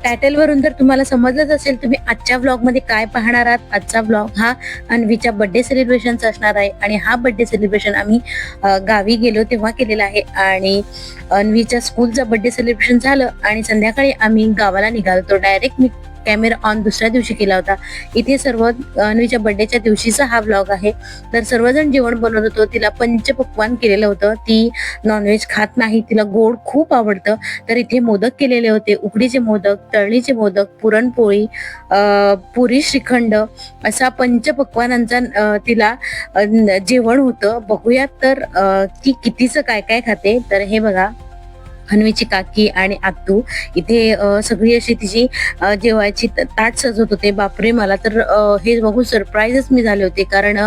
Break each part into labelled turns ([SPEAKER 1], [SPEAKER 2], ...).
[SPEAKER 1] Title वरून तर तुम्हाला समजलंच असेल तुम्ही आजच्या व्लॉग मध्ये काय पाहणार आहात। आजचा व्लॉग हा अन्वीच्या बर्थडे सेलिब्रेशनचा असणार आहे आणि हा बर्थडे सेलिब्रेशन आम्ही गावी गेलो तेव्हा केलेला आहे आणि अन्वीच्या स्कूलचा बर्थडे सेलिब्रेशन झालं आणि संध्याकाळी आम्ही गावाला निघालो। डायरेक्ट मी कॅमेरा ऑन दुसऱ्या दिवशी केला होता। इथे सर्व अन्वीच्या बर्थडेच्या दिवशीचा हा व्लॉग आहे। तर सर्वजण जेवण बनवत होतो, तिला पंचपक्वान्न केलेलं होतं, ती नॉनव्हेज खात नाही, तिला गोड खूप आवडतं। तर इथे मोदक केलेले होते, उकडीचे मोदक, तळणीचे मोदक, पुरणपोळी, पुरी, श्रीखंड असा पंचपक्वानांचा तिला जेवण होतं। बघूयात तर ती कितीचं काय काय खाते। तर हे बघा अन्वीची काकी आणि आत्तू इथे सगळी अशी तिची जेवायची ताट सजवत होते। बापरे, मला तर हे बघून सरप्राईजच मी झाले होते, कारण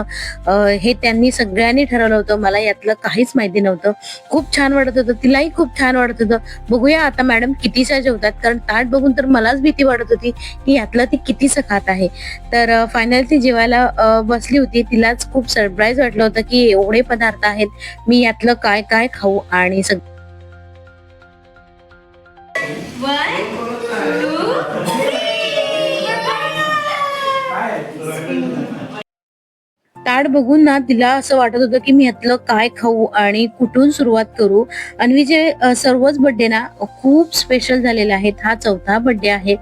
[SPEAKER 1] हे त्यांनी सगळ्यांनी ठरवलं होतं, मला यातलं काहीच माहिती नव्हतं। खूप छान वाटत होतं, तिलाही खूप छान वाटत होतं। बघूया आता मॅडम कितीशा जेवतात, कारण ताट बघून तर मलाच भीती वाटत होती की यातलं ती कितीचं खात आहे। तर फायनली ती जेवायला बसली होती, तिलाच खूप सरप्राईज वाटलं होतं की एवढे पदार्थ आहेत, मी यातलं काय काय खाऊ। आणि
[SPEAKER 2] One, two,
[SPEAKER 1] ताट बघून ना तिला असं वाटत होतं की मी यातलं काय खाऊ आणि कुठून सुरुवात करू। अन्वीचे सर्वच बर्थडे ना खूप स्पेशल झालेले आहेत, हा 4था बर्थडे आहे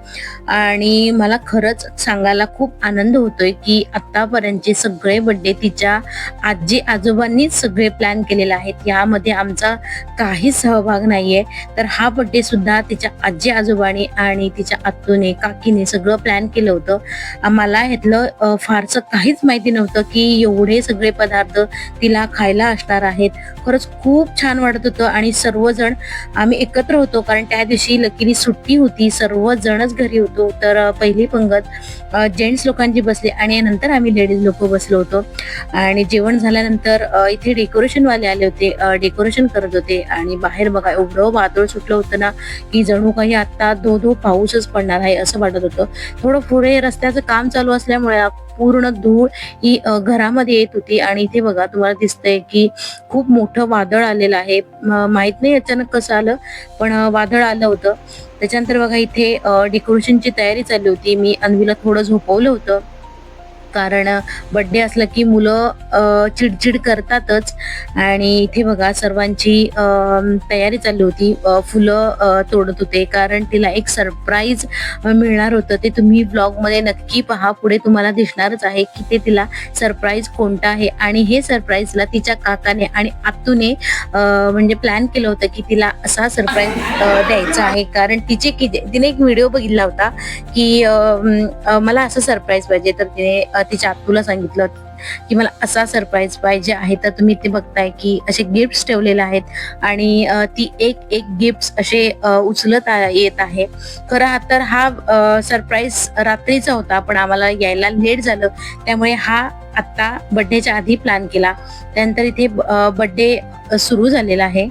[SPEAKER 1] आणि मला खरंच सांगायला खूप आनंद होतोय की आतापर्यंतचे सगळे बर्थडे तिच्या आजी आजोबांनीच सगळे प्लॅन केलेले आहेत, यामध्ये आमचा काहीच सहभाग नाहीये। तर हा बर्थडे सुद्धा तिच्या आजी आजोबांनी आणि तिच्या आत्तूने काकीने सगळं प्लॅन केलं होतं। आम्हाला ह्यातलं फारसं काहीच माहिती नव्हतं की एवढे सगळे पदार्थ तिला खायला असणार आहेत। खरंच खूप छान वाटत होतं आणि सर्वजण आम्ही एकत्र होतो, कारण त्या दिवशी लकीली सुट्टी होती, सर्वजणच घरी होतो। तर पहिली पंगत जेंट्स लोकांची बसली आणि नंतर आम्ही लेडीज लोक बसलो होतो आणि जेवण झाल्यानंतर इथे डेकोरेशन वाले आले होते, डेकोरेशन करत होते आणि बाहेर बघा एवढं वादळ सुटलं होतं ना की जणू काही आता धो धो पाऊसच पडणार आहे असं वाटत होतं। थोडं पुढे रस्त्याचं काम चालू असल्यामुळे पूर्ण धूळ ही घरामध्ये येत होती आणि इथे बघा तुम्हाला दिसतंय की खूप मोठं वादळ आलेलं आहे। माहित नाही अचानक कसं आलं, पण वादळ आलं होतं। त्याच्यानंतर बघा इथे डेकोरेशनची तयारी चालली होती। मी अन्वीला थोडं झोपवलं होतं, कारण बर्थडे असलं की मुलं चिडचिड करतातच। आणि इथे बघा सर्वांची तयारी चालली होती, फुलं तोडत होते, कारण तिला एक सरप्राईज मिळणार होतं। ते तुम्ही ब्लॉग मध्ये नक्की पहा, पुढे तुम्हाला दिसणारच आहे की ते तिला सरप्राईज कोणतं आहे। आणि हे सरप्राईजला तिच्या काकाने आणि आत्तूने म्हणजे प्लॅन केलं होतं की तिला असा सरप्राईज द्यायचा आहे, कारण तिने एक व्हिडिओ बघितला होता की मला असं सरप्राईज पाहिजे। तर तिने तिच्या आत्तूला सांगितलं की मला असा सरप्राईज पाहिजे आहे। तर तुम्ही ते बघताय की असे गिफ्ट्स ठेवलेले आहेत आणि ती एक एक गिफ्ट असे उचलत येत आहे। खरं तर हा सरप्राईज रात्रीचा होता, पण आम्हाला यायला लेट झालं, त्यामुळे हा आता बर्थडेच्या आधी प्लॅन केला। त्यानंतर इथे बर्थडे सुरू झालेला आहे।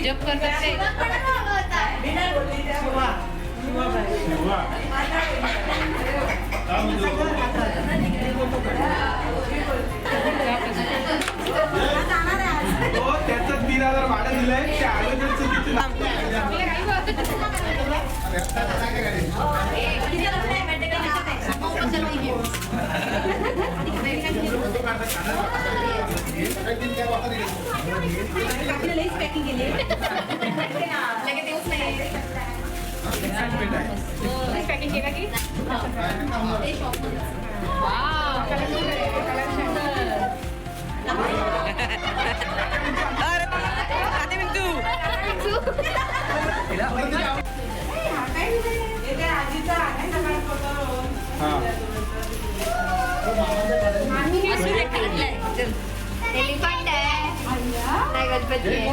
[SPEAKER 2] जप करतात ते.
[SPEAKER 3] त्याचं 3,000 भाडं दिलंय ते आयोजनचं
[SPEAKER 2] पॅकिंग केलं की एलिफंट आहे नाही गणपती आहे.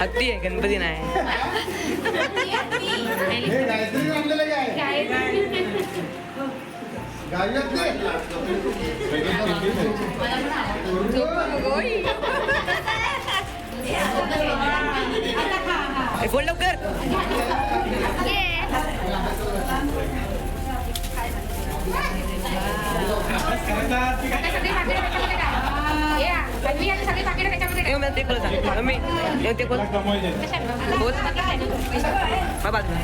[SPEAKER 4] हत्ती आहे गणपती नाही. बोल लवकर. ते बोल सांग मी ते बोल बोल बाजूला.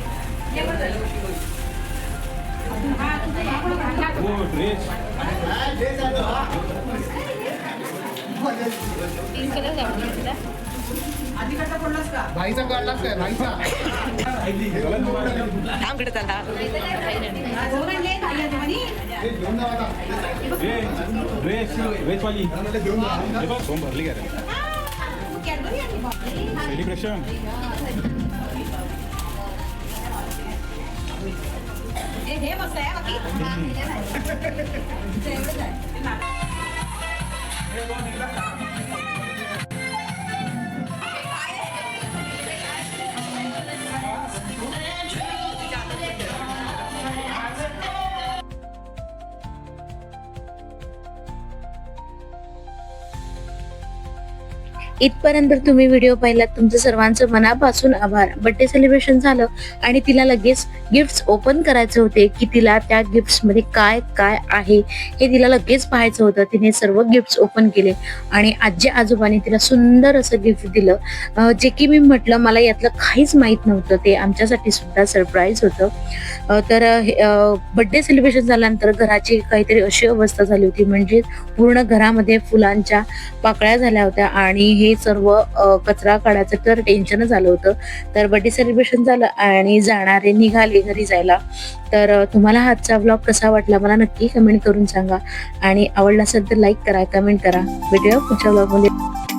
[SPEAKER 3] भाईचा काढलाच काय भाईचा
[SPEAKER 4] थांब कडे चालला.
[SPEAKER 5] ड्रेस वाली फॉर्म भरली का सेलिब्रेशन
[SPEAKER 2] हे मस्त आहे बाकी
[SPEAKER 1] इथपर्यंत तुम्ही व्हिडिओ पाहिलात, तुमचं सर्वांचं मनापासून आभार. बर्थडे सेलिब्रेशन झालं आणि तिला लगेच गिफ्ट्स ओपन करायचे होते की तिला त्या गिफ्ट्स मध्ये काय काय आहे हे तिला लगेच पाहायचं होतं. तिने सर्व गिफ्ट्स ओपन केले आणि आजी आजोबांनी तिला सुंदर असं गिफ्ट दिलं, जे की मी म्हटलं मला यातलं काहीच माहित नव्हतं. ते आमच्यासाठी सुद्धा सरप्राईज होतं. तर बर्थडे सेलिब्रेशन झाल्यानंतर घराची काहीतरी अशी अवस्था झाली होती, म्हणजे पूर्ण घरामध्ये फुलांच्या पाकळ्या झाल्या होत्या आणि हे सर्व कचरा काढायचं तर टेन्शनच आलं होतं. तर बर्थडे सेलिब्रेशन झालं आणि जाणारे निघाले घरी जायला. तर तुम्हाला हा आजचा व्लॉग कसा वाटला मला नक्की कमेंट करून सांगा आणि आवडला असेल तर लाईक करा, कमेंट करा. भेटूया पुढच्या व्लॉग मध्ये.